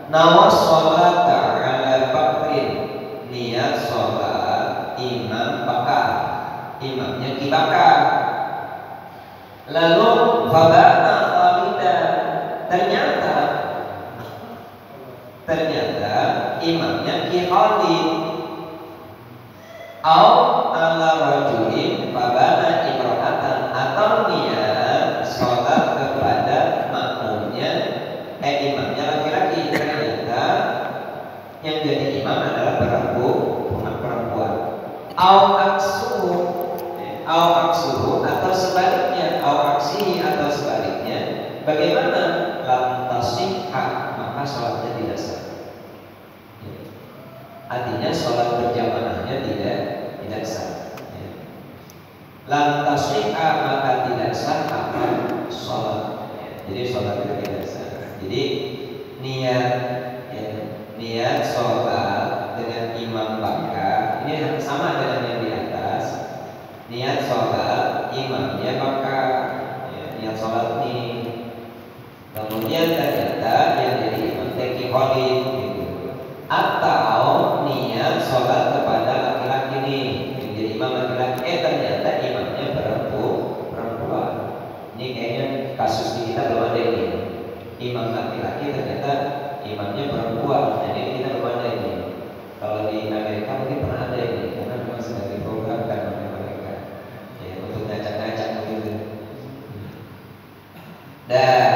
Nawas sholat ala bakrin, niat sholat Imam Bakar, imamnya Ki Bakar. Lalu fabana khalidan, ternyata imamnya Ki Khalid. Au ala rajulin fabana imra'atan, atau niat sholat kepada makmumnya imamnya laki-laki, ternyata yang jadi imam adalah perempuan. Au aksuhu atau sebaliknya, au aksihi atau sebaliknya. Bagaimana? Lam tasihha, maka sholatnya tidak sah. Artinya sholat berjamaahnya tidak sah. Lam tasihha, maka tidak sah akan sholat. Jadi sholatnya tidak sah. Jadi niat sholat dengan Imam Bakar ini sama dengan yang di atas. Niat sholat imamnya Bakar, niat sholat ini. Kemudian ternyata yang jadi imam Ki Khalid gitu. Atau niat sholat kepada laki-laki ini, yang jadi imam laki-laki, ternyata imamnya perempuan. Ini kayaknya kasus di kita belum ada ini. Imam laki-laki ternyata imamnya perempuan, jadi kita belum ada ini. Kalau di Amerika mungkin pernah ada ini, karena memang sedang diprogramkan oleh mereka untuk ngacak-ngacak begitu. Dan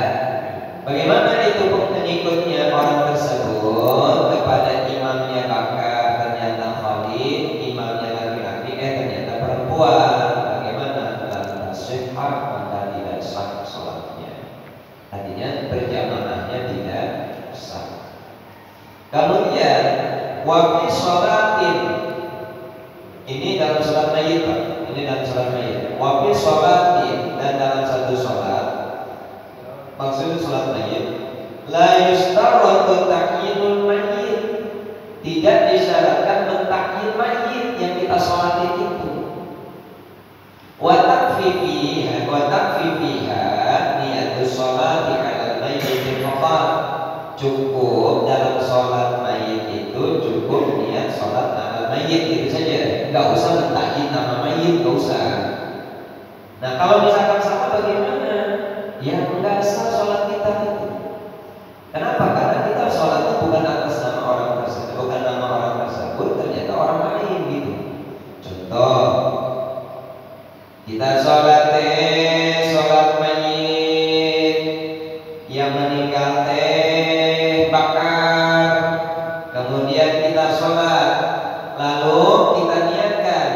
bagaimana itu pengikutnya orang tersebut kepada imamnya Bakar, ternyata Khalid, imamnya laki-laki, ternyata perempuan. Bagaimana? Lam tasihha, maka tidak sah sholatnya. Artinya berjamaahnya tidak sah. Kemudian wafi sholatin, ini dalam sholat mayit, Pak. Ini dalam sholat mayit. Wafi sholatin, dan dalam satu sholat, maksud sholat mayit, la yustaratu takyinul mayit, tidak disyaratkan mentakyin mayit yang kita sholatin itu. Wa takfi fiha niatus sholati ala mayyit faqat, cukup dalam sholat mayit itu cukup niat sholat ala mayit itu saja, nggak usah mentakyin nama mayit, nggak usah. Nah kalau misalkan sama bagaimana? Ya nggak sah sholat kita itu. Kenapa? Karena kita sholatnya bukan atas nama orang tersebut, bukan nama orang tersebut, ternyata orang lain gitu. Contoh, kita sholat mayit yang meninggal Bakar, kemudian kita sholat, lalu kita niatkan,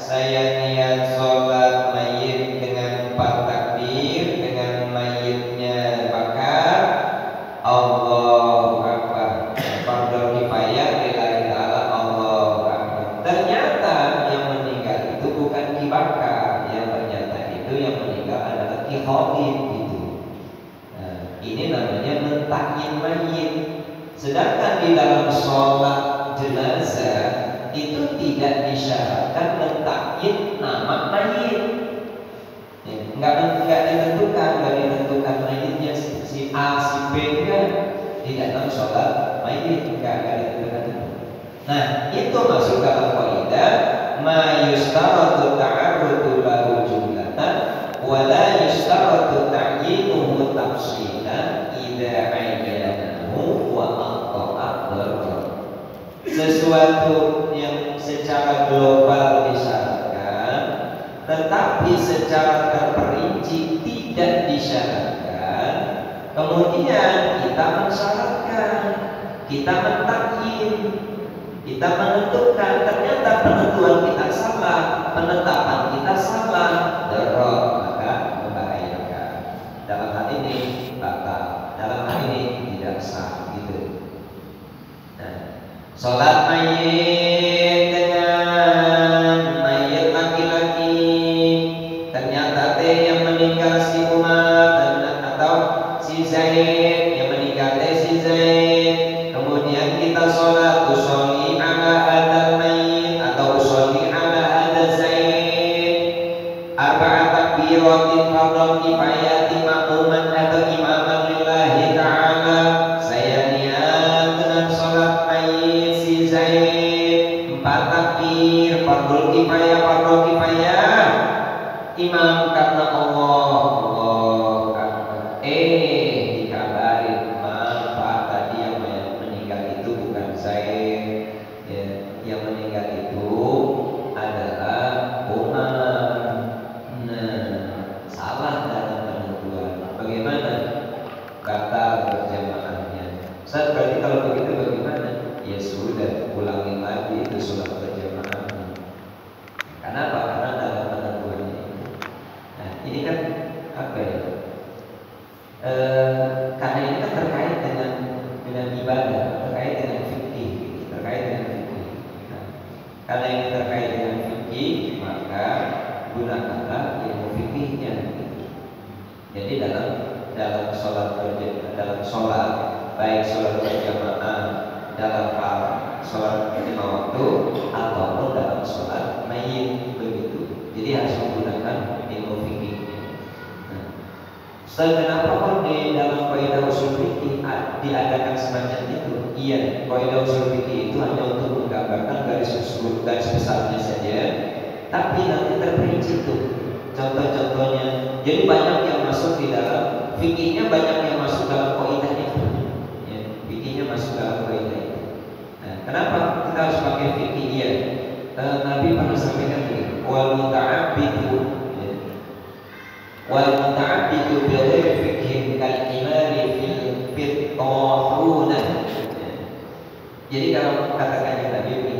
saya niat sholat mayit dengan 4 takbir dengan mayitnya Bakar, Allahu Akbar, fardhu kifayah lillahi ta'ala, Allahu Akbar. Ternyata yang meninggal itu bukan Ki Bakar, yang ternyata itu yang meninggal adalah Ki Khalid gitu. Nah, ini namanya mentakyin mayit. Sedangkan di dalam sholat jenazah itu tidak disyaratkan mentakyin nama mayit. Nggak ditentukan mayitnya si A, si B, di dalam sholat mayit nggak ditentukan. Nah itu masuk dalam kaidah ma yustaratu ta'arrudu lahu jumlatan wa la yustaratu ta'yinuhu tafsilan idza ayyanahu wa aqta'a dharra. Sesuatu yang secara global disyaratkan tetapi secara terperinci tidak disyaratkan, kemudian kita mensyaratkan, kita mentakyin, kita menentukan, ternyata penentuan kita salah, penetapan kita salah, darah, maka membahayakan. Dalam hal ini batal, dalam hal ini tidak sah gitu. Nah, sholat mayit dengan mayit laki-laki, ternyata yang meninggal si Umar atau si Zaid, yang meninggal si Zaid, kemudian kita sholat usolli ala hadal mayit atau usolli ala hadal Zaid, arba'at takbiratin fardhu kifayati ma'muman atau imaman lillahi ta'ala, Ustaz, berarti kalau begitu bagaimana? Ya sudah, ulangin lagi itu sholat berjamaah. Kenapa? Karena dalam penentuannya itu. Nah, ini kan apa ya? Karena ini kan terkait dengan ibadah, terkait dengan fikih, terkait dengan fikih. Nah, karena ini terkait dengan fikih, maka gunakanlah ilmu fikihnya. Jadi dalam sholat baik sholat berjamaah, dalam hal sholat 5 waktu ataupun dalam sholat mayit begitu. Jadi harus menggunakan ilmu fikihnya. Nah, kenapa kok di dalam kaidah usul fikih diadakan semacam itu? Iya, kaidah usul fikih itu hanya untuk menggambarkan garis besarnya saja, tapi nanti terperinci tuh contoh-contohnya. Jadi banyak yang masuk di dalam fikihnya, banyak yang masuk dalam kaidah itu. Ya, fikihnya masuk dalam kaidah itu. Nah, kenapa kita harus pakai fikih? Iya, Nabi pernah sampaikan begini, wal muta'abbidu bi ghairi fikhin kal imari fil tahuna. Jadi kalau katakan yang tadi ini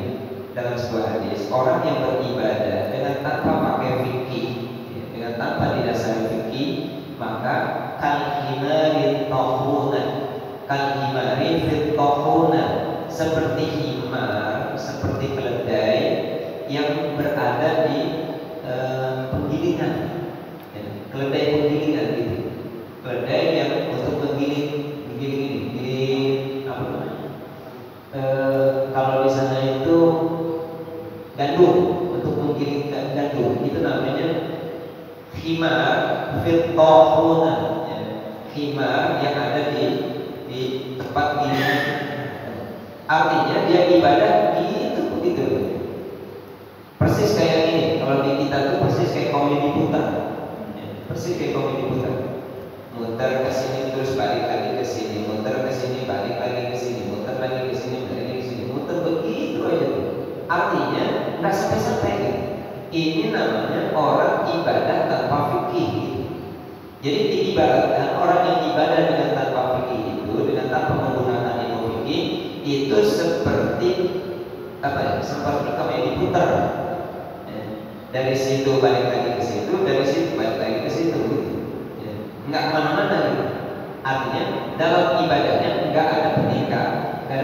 dalam sebuah hadis, orang yang beribadah dengan tanpa pakai fikih, dengan tanpa didasari fikih, maka kal himari tahuna, kal himari fil tahuna, seperti himar, seperti keledai yang berada di penggilingan, ya, keledai penggilingan gitu, keledai yang untuk menggiling apa namanya? Kalau di sana itu gandum, untuk menggiling gandum, itu namanya himar fil tahuna, ya, himar yang ada di tempat gilingan. Artinya dia ibadah gitu begitu. Persis kayak ini, kalau di kita tuh persis kayak komedi putar. Ya, persis kayak komedi putar. Muter ke sini terus balik lagi ke sini, muter ke sini balik lagi ke sini, muter lagi ke sini balik lagi ke sini, muter begitu aja tuh. Artinya nggak sampai-sampai gitu. Ini namanya orang ibadah tanpa fikih gitu. Jadi diibaratkan orang yang ibadah dengan tanpa fikih itu, dengan tanpa menggunakan ilmu fikih, itu seperti apa ya? Seperti komedi putar. Ya. Dari situ balik lagi ke situ, dari situ balik lagi ke situ gitu. Ya. Nggak kemana-mana gitu. Artinya dalam ibadahnya nggak ada peningkatan. Nah,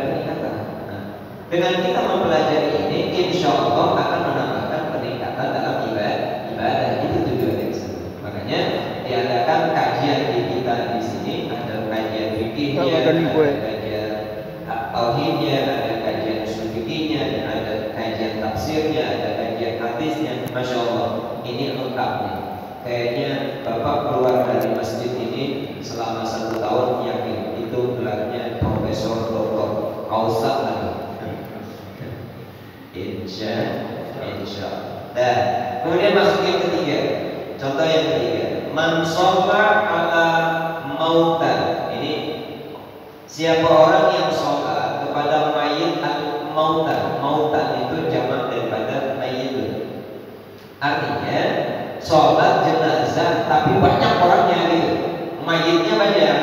dengan kita mempelajari ini, insya Allah akan menambahkan peningkatan dalam ibadah. Itu tujuannya. Makanya diadakan kajian di kita di sini, ada kajian fikihnya, ada kajian tauhidnya, ada kajian usul fikihnya, ada kajian tafsirnya, ada kajian hadisnya. Masya Allah, ini lengkap nih. Kayaknya Bapak keluar dari masjid ini selama 1 tahun, yakin itu gelarnya Profesor Doktor Ausat lagi. Insya Allah. Dan kemudian masuk yang ketiga. Contoh yang ketiga, man shalla ala mautan. Ini siapa orang yang sholat kepada mayit al-mautan. Mautan itu jamak daripada mayit. Artinya sholat jenazah tapi banyak orangnya gitu. Mayitnya banyak.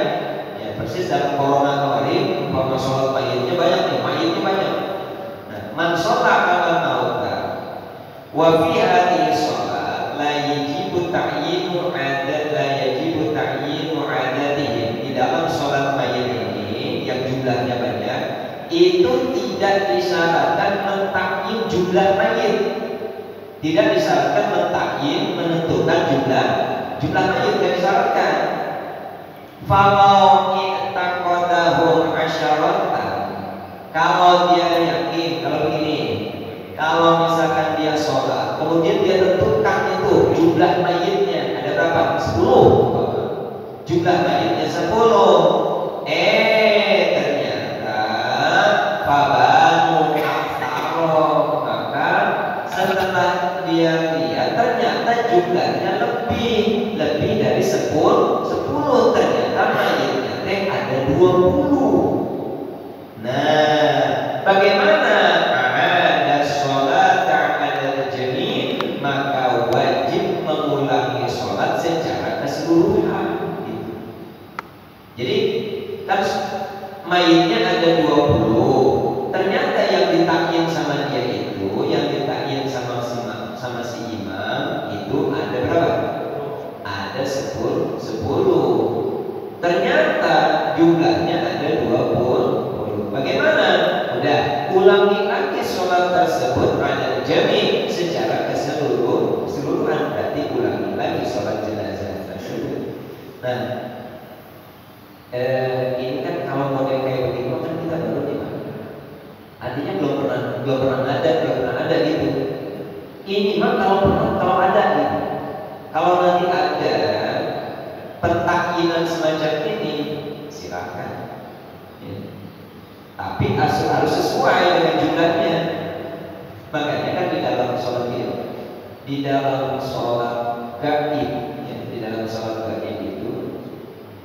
Ya, persis dalam corona kemarin, kalau sholat mayitnya banyak nih, mayitnya banyak. Nah, man shalla ala mautan wa fi hadhihi sholat la yajibu ta'yinu adadihim. Di dalam sholat mayit ini yang jumlahnya banyak, itu tidak disyaratkan mentakyin jumlah mayit. Tidak disyaratkan mentakyin, menentukan jumlah mayit, tidak disyaratkan. Falau i'taqadahum asyaratan, kalau dia yakin, kalau begini, kalau misalkan dia sholat, kemudian dia tentukan itu jumlah mayitnya ada berapa? 10. Jumlah mayitnya 10. Ternyata fabanu aktaro, maka setelah dia lihat ternyata jumlahnya lebih dari 10. Ternyata mayitnya ada 20. Nah, bagaimana? Ada sholat ala jami', maka wajib mengulangi sholat secara keseluruhan. Jadi kan mayitnya ada 20. Ternyata yang ditakyin sama dia itu, yang ditakyin sama si imam itu ada berapa? Ada 10. Ternyata jumlahnya ada 20. Bagaimana? Udah, ulangi lagi sholat tersebut pada jami secara keseluruhan. Berarti ulangi lagi sholat jenazah tersebut. Nah, ini kan kalau model kayak begitu kan kita baru di mana? Artinya belum pernah ada gitu. Ini mah kalau ada gitu. Kalau nanti ada pentakyinan semacam ini, silakan. Ya. Tapi harus sesuai dengan jumlahnya. Makanya kan di dalam sholat itu, di dalam sholat gaib, ya, di dalam sholat gaib itu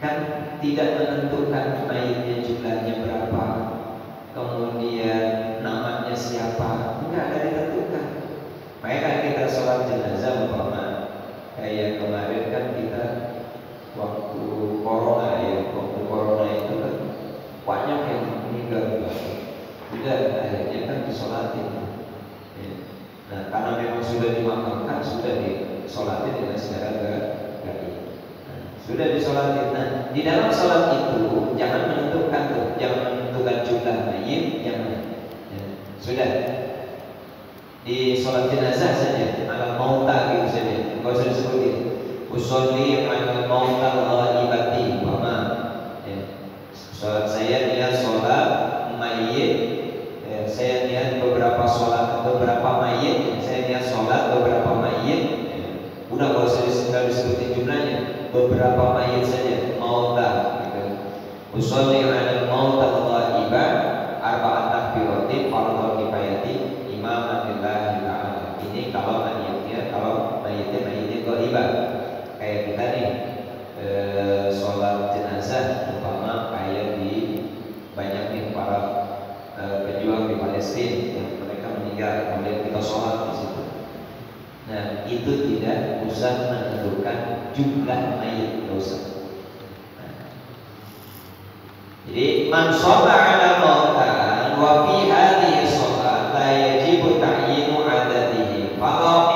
kan tidak menentukan mayitnya jumlahnya berapa, kemudian namanya siapa, enggak ada ditentukan. Makanya kan kita sholat jenazah umpama kayak kemarin kan kita waktu corona itu kan banyak yang meninggal. Udah akhirnya kan disolatin. Ya. Nah karena memang sudah dimakamkan, sudah disolatin dengan secara gaib. Sudah disolatin. Nah di dalam sholat itu jangan menentukan jumlah mayit yang mana. Ya. Sudah di sholat jenazah saja, ala mauta gitu saja. Enggak usah disebutin. Usolli ala mauta ghaibati wa ya. Sholat saya dia sholat mayit. Ya, saya lihat beberapa mayit. Saya lihat sholat beberapa mayit. Ya. Udah enggak usah disebutin jumlahnya. Beberapa mayit saja. Mauta gitu. Usolli ala mauta ghaibah arba'at takbiratin fardhu kifayati imamatillahi ta'ala. Ini kalau mayitnya ghaibah. Kayak kita nih sholat jenazah umpama kayak di banyak nih para pejuang di Palestina yang mereka meninggal, kemudian kita sholat di situ. Nah itu tidak usah menentukan jumlah mayit, tidak usah. Jadi man sholla ala mautan wa fi hadhihi sholat la yajibu ta'yinu adadihi. Kalau